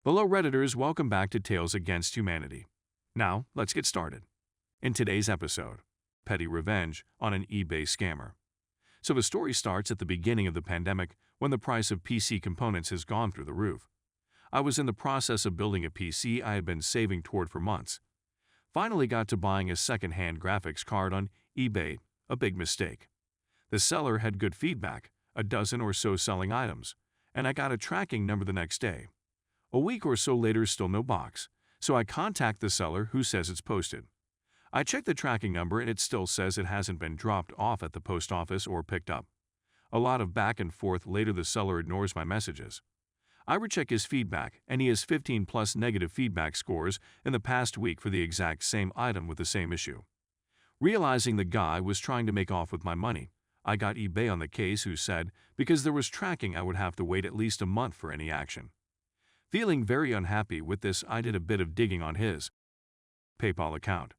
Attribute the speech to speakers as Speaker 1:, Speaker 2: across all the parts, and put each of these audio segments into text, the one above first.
Speaker 1: Hello Redditors, welcome back to Tales Against Humanity. Now, let's get started. In today's episode, petty revenge on an eBay scammer. So the story starts at the beginning of the pandemic when the price of PC components has gone through the roof. I was in the process of building a PC I had been saving toward for months. Finally got to buying a second-hand graphics card on eBay, a big mistake. The seller had good feedback, a dozen or so selling items, and I got a tracking number the next day. A week or so later, still no box, so I contact the seller who says it's posted. I check the tracking number and it still says it hasn't been dropped off at the post office or picked up. A lot of back and forth later, the seller ignores my messages. I recheck his feedback and he has 15+ negative feedback scores in the past week for the exact same item with the same issue. Realizing the guy was trying to make off with my money, I got eBay on the case, who said because there was tracking I would have to wait at least a month for any action. Feeling very unhappy with this, I did a bit of digging on his PayPal account.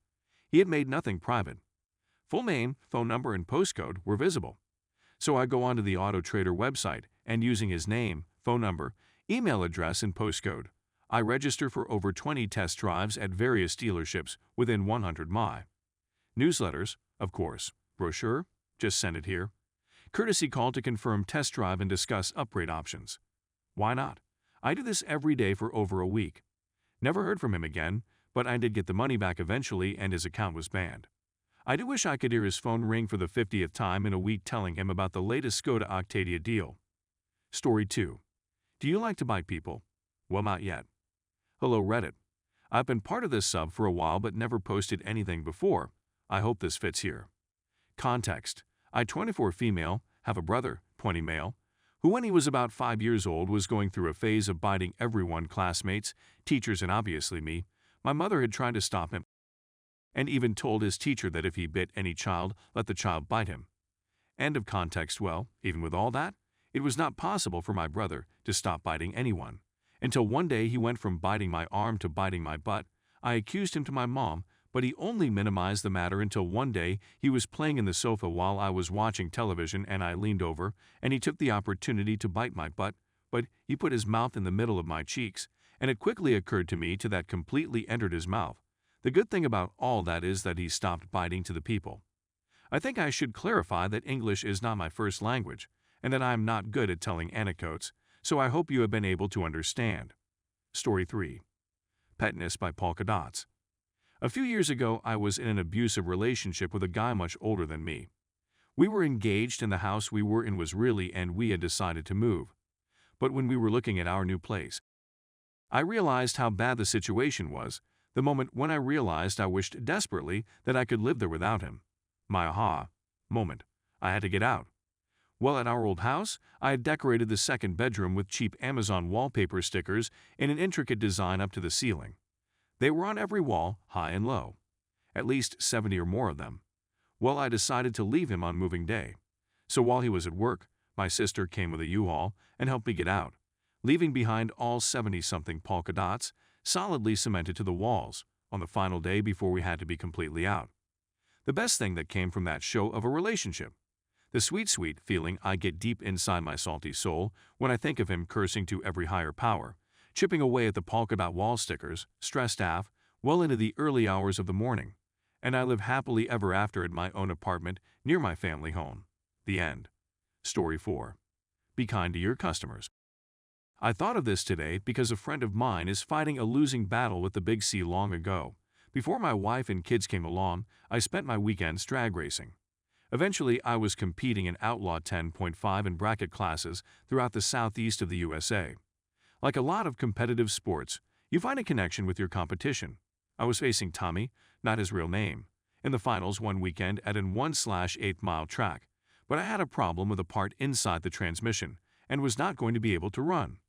Speaker 1: He had made nothing private. Full name, phone number, and postcode were visible. So I go onto the Auto Trader website and, using his name, phone number, email address, and postcode, I register for over 20 test drives at various dealerships within 100 mi. Newsletters, of course. Brochure, just send it here. Courtesy call to confirm test drive and discuss upgrade options. Why not? I do this every day for over a week. Never heard from him again, but I did get the money back eventually and his account was banned. I do wish I could hear his phone ring for the 50th time in a week telling him about the latest Skoda Octavia deal. Story 2. Do you like to bite people? Well, not yet. Hello Reddit. I've been part of this sub for a while but never posted anything before. I hope this fits here. Context. I, 24 female, have a brother, 20 male, who when he was about 5 years old was going through a phase of biting everyone, classmates, teachers, and obviously me. My mother had tried to stop him and even told his teacher that if he bit any child, let the child bite him. End of context. Well, even with all that, it was not possible for my brother to stop biting anyone, until one day he went from biting my arm to biting my butt. I accused him to my mom, but he only minimized the matter until one day he was playing in the sofa while I was watching television and I leaned over and he took the opportunity to bite my butt, but he put his mouth in the middle of my cheeks, and it quickly occurred to me to that completely entered his mouth. The good thing about all that is that he stopped biting to the people. I think I should clarify that English is not my first language and that I am not good at telling anecdotes, so I hope you have been able to understand. Story 3. Petness by Polka Dots. A few years ago, I was in an abusive relationship with a guy much older than me. We were engaged and the house we were in was really, and we had decided to move. But when we were looking at our new place, I realized how bad the situation was. The moment when I realized, I wished desperately that I could live there without him. My aha moment. I had to get out. Well, at our old house, I had decorated the second bedroom with cheap Amazon wallpaper stickers in an intricate design up to the ceiling. They were on every wall, high and low. At least 70 or more of them. Well, I decided to leave him on moving day. So while he was at work, my sister came with a U-Haul and helped me get out, leaving behind all 70-something polka dots solidly cemented to the walls on the final day before we had to be completely out. The best thing that came from that show of a relationship. The sweet feeling I get deep inside my salty soul when I think of him cursing to every higher power, chipping away at the polka dot wall stickers, stressed out, well into the early hours of the morning, and I live happily ever after at my own apartment near my family home. The end. Story 4. Be kind to your customers. I thought of this today because a friend of mine is fighting a losing battle with the Big C long ago. Before my wife and kids came along, I spent my weekends drag racing. Eventually, I was competing in Outlaw 10.5 and bracket classes throughout the southeast of the USA. Like a lot of competitive sports, you find a connection with your competition. I was facing Tommy, not his real name, in the finals one weekend at an 1/8-mile track, but I had a problem with a part inside the transmission and was not going to be able to run.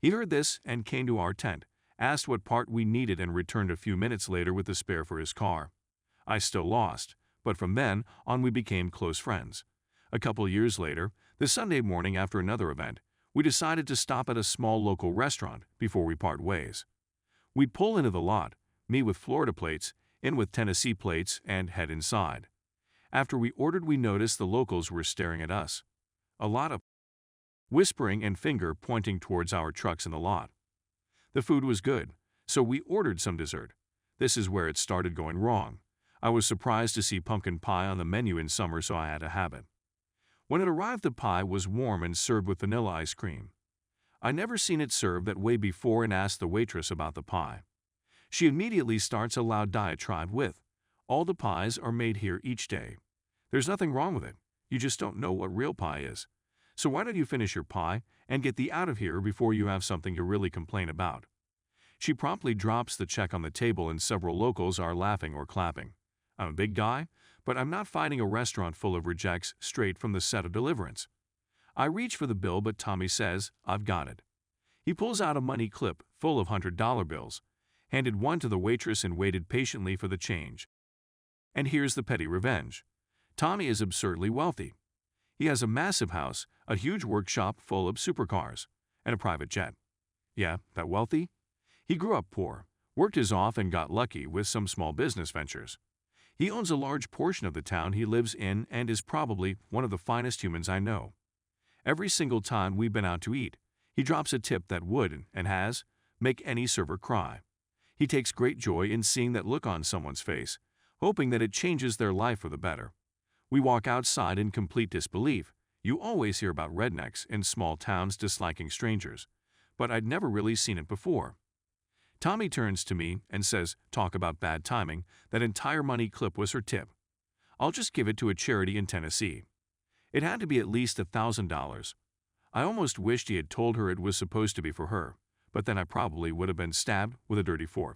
Speaker 1: He heard this and came to our tent, asked what part we needed and returned a few minutes later with the spare for his car. I still lost, but from then on we became close friends. A couple years later, the Sunday morning after another event, we decided to stop at a small local restaurant before we part ways. We'd pull into the lot, me with Florida plates, in with Tennessee plates, and head inside. After we ordered, we noticed the locals were staring at us. A lot of whispering and finger pointing towards our trucks in the lot. The food was good, so we ordered some dessert. This is where it started going wrong. I was surprised to see pumpkin pie on the menu in summer, so I had to have it. When it arrived, the pie was warm and served with vanilla ice cream. I never seen it served that way before and asked the waitress about the pie. She immediately starts a loud diatribe with, "All the pies are made here each day. There's nothing wrong with it. You just don't know what real pie is. So why don't you finish your pie and get thee out of here before you have something to really complain about?" She promptly drops the check on the table and several locals are laughing or clapping. I'm a big guy, but I'm not fighting a restaurant full of rejects straight from the set of Deliverance. I reach for the bill, but Tommy says, "I've got it." He pulls out a money clip full of $100 bills, handed one to the waitress and waited patiently for the change. And here's the petty revenge. Tommy is absurdly wealthy. He has a massive house, a huge workshop full of supercars, and a private jet. Yeah, that wealthy? He grew up poor, worked his off and got lucky with some small business ventures. He owns a large portion of the town he lives in and is probably one of the finest humans I know. Every single time we've been out to eat, he drops a tip that would, and has, make any server cry. He takes great joy in seeing that look on someone's face, hoping that it changes their life for the better. We walk outside in complete disbelief. You always hear about rednecks in small towns disliking strangers, but I'd never really seen it before. Tommy turns to me and says, "Talk about bad timing, that entire money clip was her tip. I'll just give it to a charity in Tennessee." It had to be at least $1,000. I almost wished he had told her it was supposed to be for her, but then I probably would have been stabbed with a dirty fork.